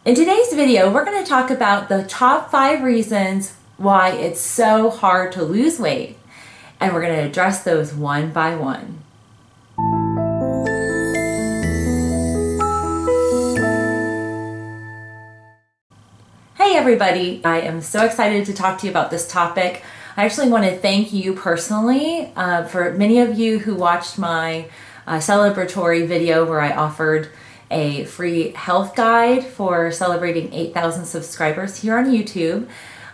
In today's video, we're going to talk about the top 5 reasons why it's so hard to lose weight, and we're going to address those one by one. Hey everybody, I am so excited to talk to you about this topic. I actually want to thank you personally for many of you who watched my celebratory video where I offered a free health guide for celebrating 8,000 subscribers here on YouTube.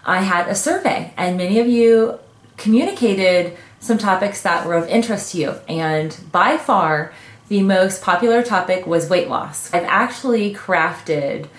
I had a survey and many of you communicated some topics that were of interest to you, and by far the most popular topic was weight loss. I've actually crafted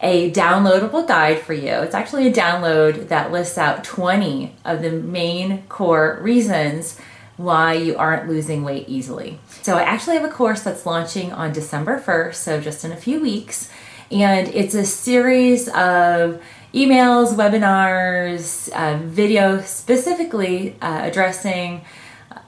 a downloadable guide for you. It's actually a download that lists out 20 of the main core reasons why you aren't losing weight easily. So I actually have a course that's launching on December 1st, so just in a few weeks, and it's a series of emails, webinars, videos specifically addressing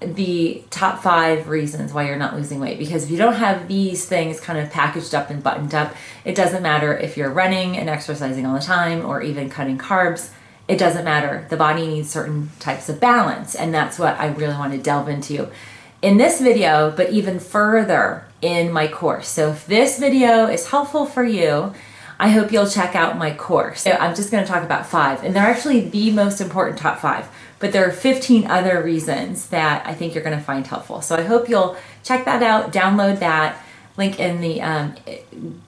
the top 5 reasons why you're not losing weight. Because if you don't have these things kind of packaged up and buttoned up, it doesn't matter if you're running and exercising all the time or even cutting carbs. It doesn't matter. The body needs certain types of balance, and that's what I really want to delve into in this video, but even further in my course. So if this video is helpful for you, I hope you'll check out my course. So I'm just going to talk about 5, and they're actually the most important top 5, but there are 15 other reasons that I think you're going to find helpful. So I hope you'll check that out, download that, link in the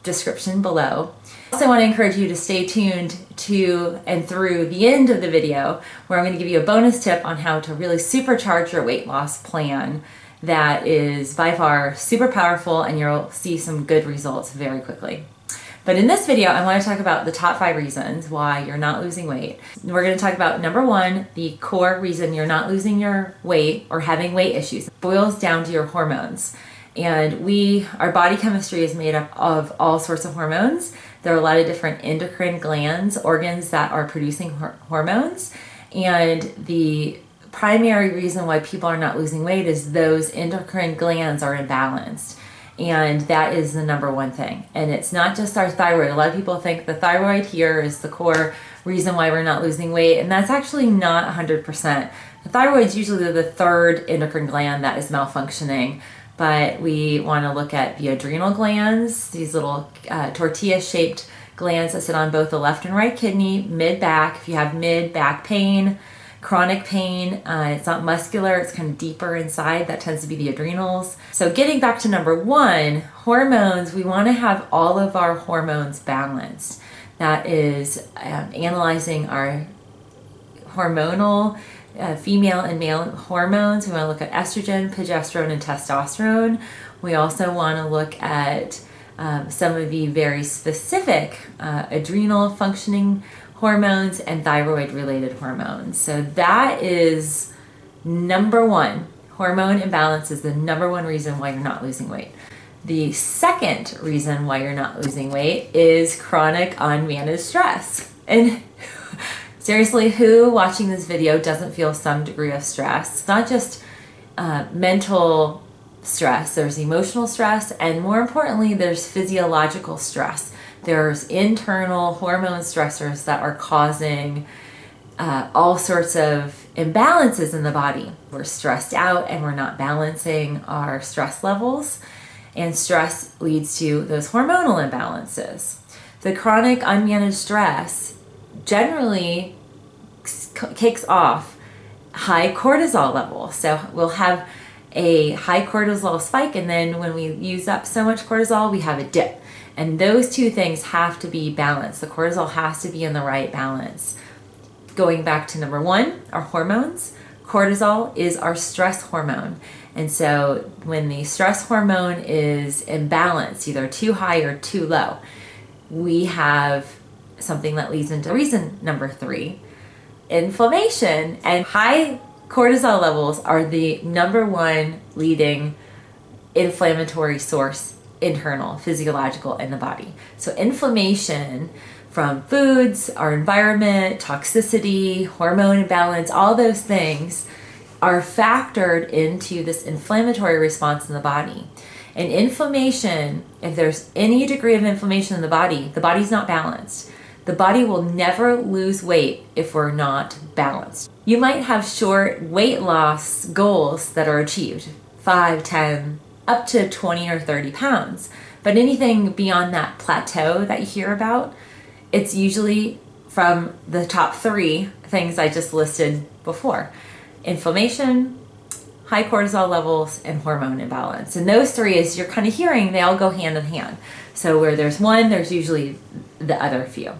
description below. I also want to encourage you to stay tuned to and through the end of the video, where I'm going to give you a bonus tip on how to really supercharge your weight loss plan that is by far super powerful, and you'll see some good results very quickly. But in this video, I want to talk about the top 5 reasons why you're not losing weight. We're going to talk about number 1, the core reason you're not losing your weight or having weight issues. It boils down to your hormones. And our body chemistry is made up of all sorts of hormones. There are a lot of different endocrine glands, organs that are producing hormones. And the primary reason why people are not losing weight is those endocrine glands are imbalanced. And that is the number 1 thing. And it's not just our thyroid. A lot of people think the thyroid here is the core reason why we're not losing weight, and that's actually not 100%. The thyroid is usually the 3rd endocrine gland that is malfunctioning, but we want to look at the adrenal glands, these little tortilla-shaped glands that sit on both the left and right kidney, mid-back. If you have mid-back pain, chronic pain, it's not muscular, it's kind of deeper inside, that tends to be the adrenals. So getting back to number 1, hormones, we want to have all of our hormones balanced. That is analyzing our hormonal female and male hormones. We want to look at estrogen, progesterone, and testosterone. We also want to look at some of the very specific adrenal functioning hormones and thyroid related hormones. So that is number 1. Hormone imbalance is the number 1 reason why you're not losing weight. The second reason why you're not losing weight is chronic unmanaged stress. And seriously, who watching this video doesn't feel some degree of stress? It's not just mental stress, there's emotional stress, and more importantly, there's physiological stress. There's internal hormone stressors that are causing all sorts of imbalances in the body. We're stressed out and we're not balancing our stress levels, and stress leads to those hormonal imbalances. The chronic unmanaged stress generally kicks off high cortisol levels. So we'll have a high cortisol spike, and then when we use up so much cortisol, we have a dip. And those 2 things have to be balanced. The cortisol has to be in the right balance. Going back to number 1, our hormones. Cortisol is our stress hormone. And so when the stress hormone is imbalanced, either too high or too low, we have something that leads into reason number 3, inflammation. And high cortisol levels are the number 1 leading inflammatory source, internal, physiological, in the body. So inflammation from foods, our environment, toxicity, hormone imbalance, all those things are factored into this inflammatory response in the body. And inflammation, if there's any degree of inflammation in the body's not balanced. The body will never lose weight if we're not balanced. You might have short weight loss goals that are achieved, 5, 10, up to 20 or 30 pounds. But anything beyond that plateau that you hear about, it's usually from the top 3 things I just listed before. Inflammation, high cortisol levels, and hormone imbalance. And those 3, as you're kind of hearing, they all go hand in hand. So where there's one, there's usually the other few.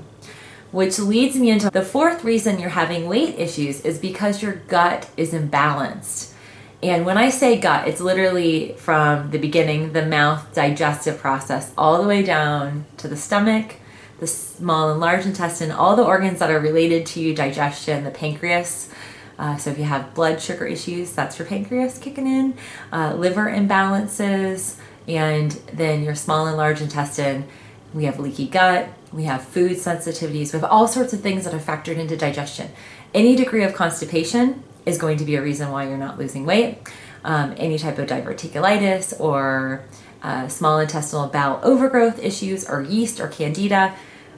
Which leads me into the 4th reason you're having weight issues is because your gut is imbalanced. And when I say gut, it's literally from the beginning, the mouth digestive process, all the way down to the stomach, the small and large intestine, all the organs that are related to digestion, the pancreas. So if you have blood sugar issues, that's your pancreas kicking in, liver imbalances, and then your small and large intestine. We have leaky gut, we have food sensitivities, we have all sorts of things that are factored into digestion. Any degree of constipation is going to be a reason why you're not losing weight. Any type of diverticulitis or small intestinal bowel overgrowth issues or yeast or candida.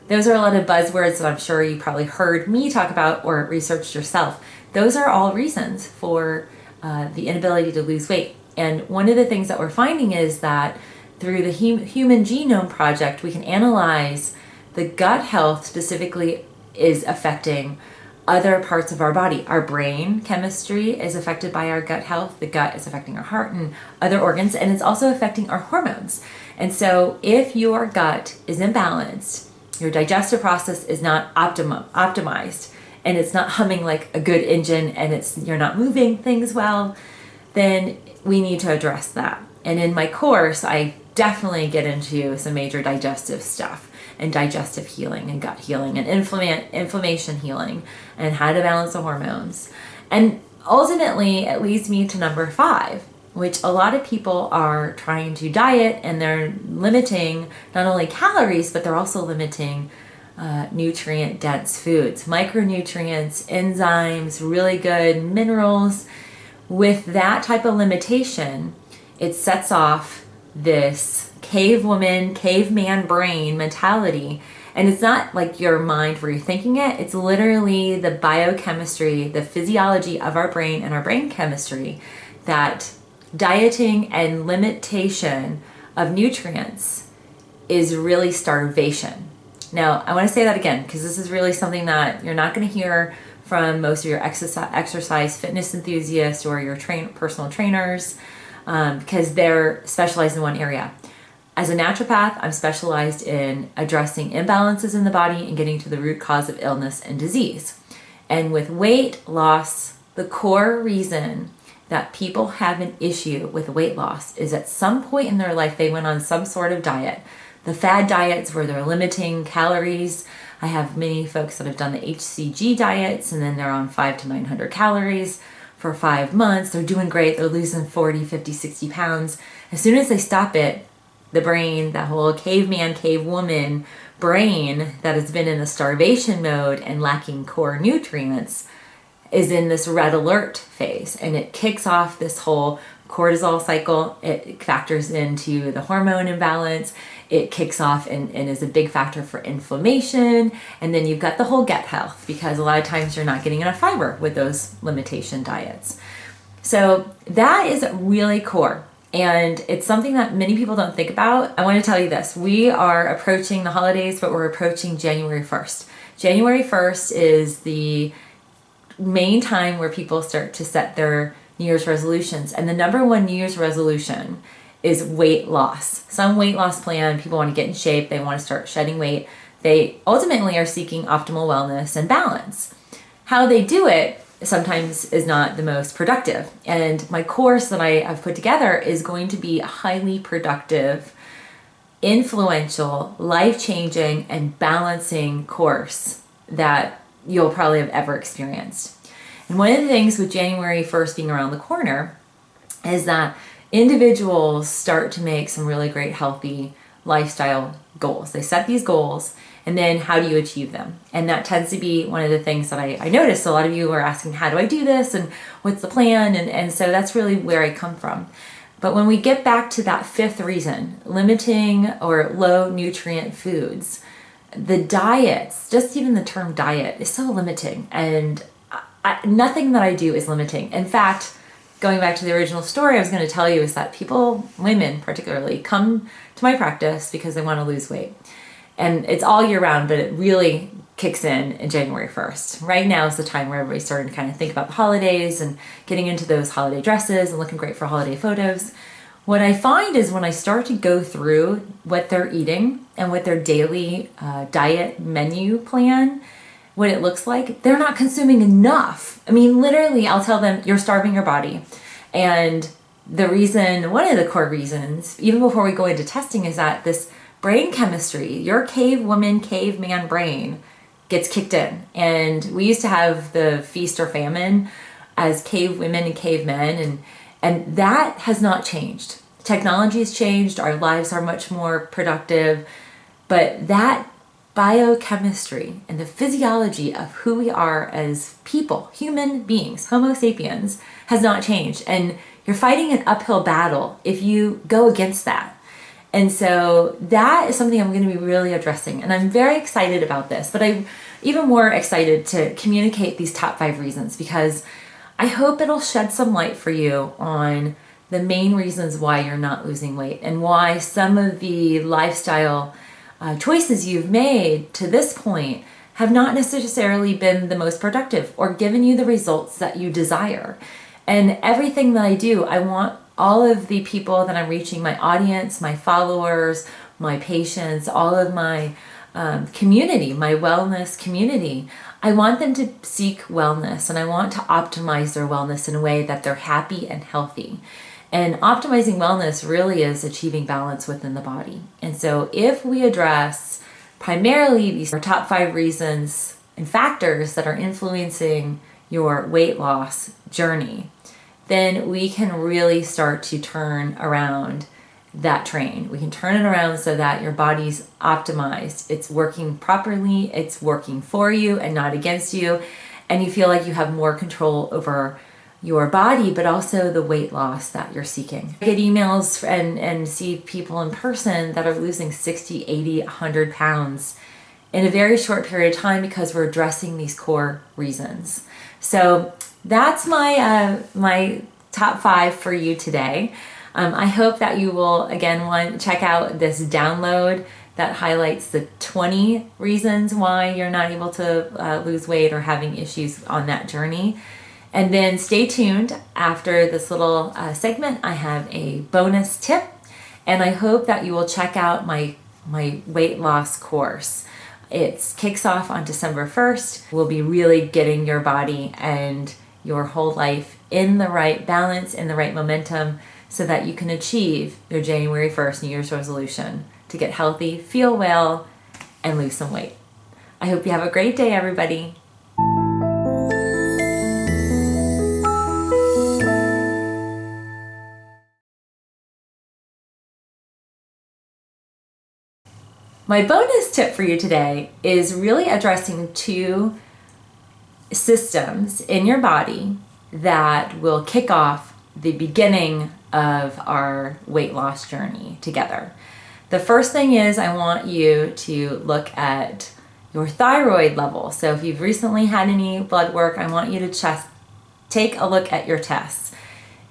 Those are a lot of buzzwords that I'm sure you probably heard me talk about or researched yourself. Those are all reasons for the inability to lose weight. And one of the things that we're finding is that through the Human Genome Project, we can analyze the gut health specifically is affecting other parts of our body. Our brain chemistry is affected by our gut health. The gut is affecting our heart and other organs, and it's also affecting our hormones. And so if your gut is imbalanced, your digestive process is not optimized, and it's not humming like a good engine, and you're not moving things well, then we need to address that. And in my course, I definitely get into some major digestive stuff and digestive healing and gut healing and inflammation healing and how to balance the hormones. And ultimately, it leads me to number 5, which a lot of people are trying to diet and they're limiting not only calories, but they're also limiting nutrient-dense foods, micronutrients, enzymes, really good minerals. With that type of limitation, it sets off this caveman brain mentality. And it's not like your mind where you're thinking it. It's literally the biochemistry, the physiology of our brain and our brain chemistry, that dieting and limitation of nutrients is really starvation. Now, I want to say that again, because this is really something that you're not going to hear from most of your exercise fitness enthusiasts or your personal trainers, because they're specialized in one area. As a naturopath, I'm specialized in addressing imbalances in the body and getting to the root cause of illness and disease. And with weight loss, the core reason that people have an issue with weight loss is at some point in their life they went on some sort of diet. The fad diets where they're limiting calories. I have many folks that have done the HCG diets and then they're on 500 to 900 calories for 5 months. They're doing great. They're losing 40, 50, 60 pounds. As soon as they stop it, the brain, that whole caveman, cavewoman brain that has been in a starvation mode and lacking core nutrients, is in this red alert phase. And it kicks off this whole cortisol cycle. It factors into the hormone imbalance. It kicks off and is a big factor for inflammation. And then you've got the whole gut health, because a lot of times you're not getting enough fiber with those limitation diets. So that is really core. And it's something that many people don't think about. I want to tell you this. We are approaching the holidays, but we're approaching January 1st. January 1st is the main time where people start to set their New Year's resolutions. And the number one New Year's resolution is weight loss. Some weight loss plan, people want to get in shape, they want to start shedding weight. They ultimately are seeking optimal wellness and balance. How they do it sometimes is not the most productive. And my course that I have put together is going to be a highly productive, influential, life-changing, and balancing course that you'll probably have ever experienced. And one of the things with January 1st being around the corner is that individuals start to make some really great healthy lifestyle goals. They set these goals, and then how do you achieve them? And that tends to be one of the things that I noticed. A lot of you are asking, how do I do this? And what's the plan? And so that's really where I come from. But when we get back to that fifth reason, limiting or low nutrient foods, the diets, just even the term diet is so limiting, and nothing that I do is limiting. In fact, going back to the original story I was going to tell you is that people, women particularly, come to my practice because they want to lose weight. And it's all year round, but it really kicks in January 1st. Right now is the time where everybody's starting to kind of think about the holidays and getting into those holiday dresses and looking great for holiday photos. What I find is when I start to go through what they're eating and what their daily diet menu plan, what it looks like, they're not consuming enough. I mean, literally, I'll tell them, you're starving your body. And the reason, one of the core reasons, even before we go into testing, is that this brain chemistry, your cavewoman, caveman brain, gets kicked in. And we used to have the feast or famine as cave women and cavemen, and that has not changed. Technology has changed, our lives are much more productive, but that biochemistry and the physiology of who we are as people, human beings, Homo sapiens, has not changed. And you're fighting an uphill battle if you go against that. And so that is something I'm going to be really addressing. And I'm very excited about this, but I'm even more excited to communicate these top 5 reasons, because I hope it'll shed some light for you on the main reasons why you're not losing weight and why some of the lifestyle choices you've made to this point have not necessarily been the most productive or given you the results that you desire. And everything that I do, I want all of the people that I'm reaching, my audience, my followers, my patients, all of my community, my wellness community, I want them to seek wellness, and I want to optimize their wellness in a way that they're happy and healthy. And optimizing wellness really is achieving balance within the body. And so if we address primarily these top 5 reasons and factors that are influencing your weight loss journey, then we can really start to turn around that train. We can turn it around so that your body's optimized. It's working properly, it's working for you and not against you, and you feel like you have more control over your body, but also the weight loss that you're seeking. I get emails and see people in person that are losing 60, 80, 100 pounds in a very short period of time because we're addressing these core reasons. So that's my top 5 for you today. I hope that you will, again, check out this download that highlights the 20 reasons why you're not able to lose weight or having issues on that journey. And then stay tuned. After this little segment, I have a bonus tip, and I hope that you will check out my weight loss course. It kicks off on December 1st. We'll be really getting your body and your whole life in the right balance, in the right momentum, so that you can achieve your January 1st New Year's resolution to get healthy, feel well, and lose some weight. I hope you have a great day, everybody. My bonus tip for you today is really addressing 2 systems in your body that will kick off the beginning of our weight loss journey together. The first thing is I want you to look at your thyroid level. So if you've recently had any blood work, I want you to take a look at your tests.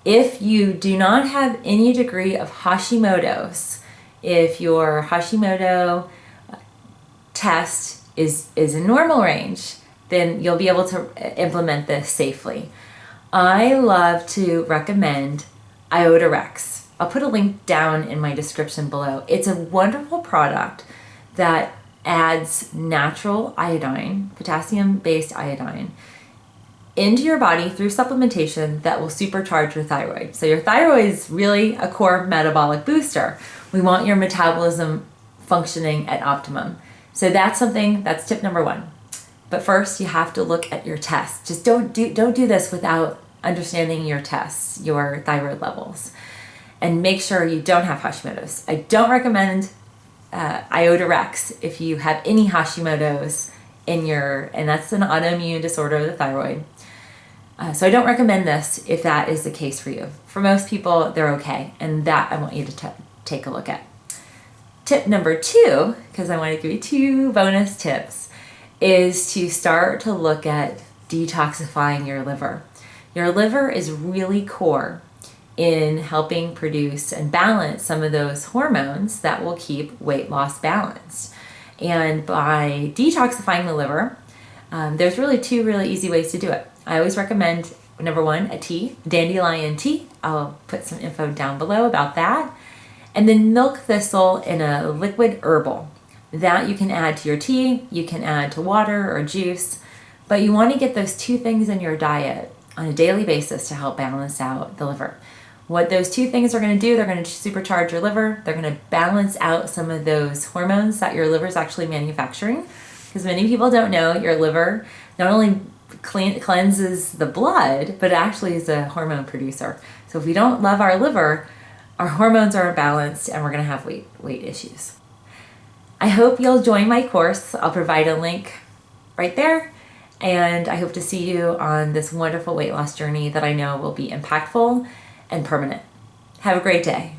If you do not have any degree of Hashimoto's, if your Hashimoto test is in normal range, then you'll be able to implement this safely. I love to recommend IotaRx. I'll put a link down in my description below. It's a wonderful product that adds natural iodine, potassium-based iodine, into your body through supplementation that will supercharge your thyroid. So your thyroid is really a core metabolic booster. We want your metabolism functioning at optimum. So that's tip number 1. But first you have to look at your tests. Just don't do this without understanding your tests, your thyroid levels, and make sure you don't have Hashimoto's. I don't recommend IotaRx if you have any Hashimoto's and that's an autoimmune disorder of the thyroid. So I don't recommend this if that is the case for you. For most people, they're okay, and that I want you to take a look at. Tip number 2, because I want to give you 2 bonus tips, is to start to look at detoxifying your liver. Your liver is really core in helping produce and balance some of those hormones that will keep weight loss balanced. And by detoxifying the liver, there's really 2 really easy ways to do it. I always recommend, number 1, a tea, Dandelion Tea. I'll put some info down below about that. And then milk thistle in a liquid herbal. That you can add to your tea, you can add to water or juice, but you want to get those 2 things in your diet on a daily basis to help balance out the liver. What those 2 things are going to do, they're going to supercharge your liver. They're going to balance out some of those hormones that your liver is actually manufacturing. Because many people don't know your liver not only cleanses the blood, but it actually is a hormone producer. So if we don't love our liver, our hormones are imbalanced and we're going to have weight issues. I hope you'll join my course. I'll provide a link right there. And I hope to see you on this wonderful weight loss journey that I know will be impactful and permanent. Have a great day.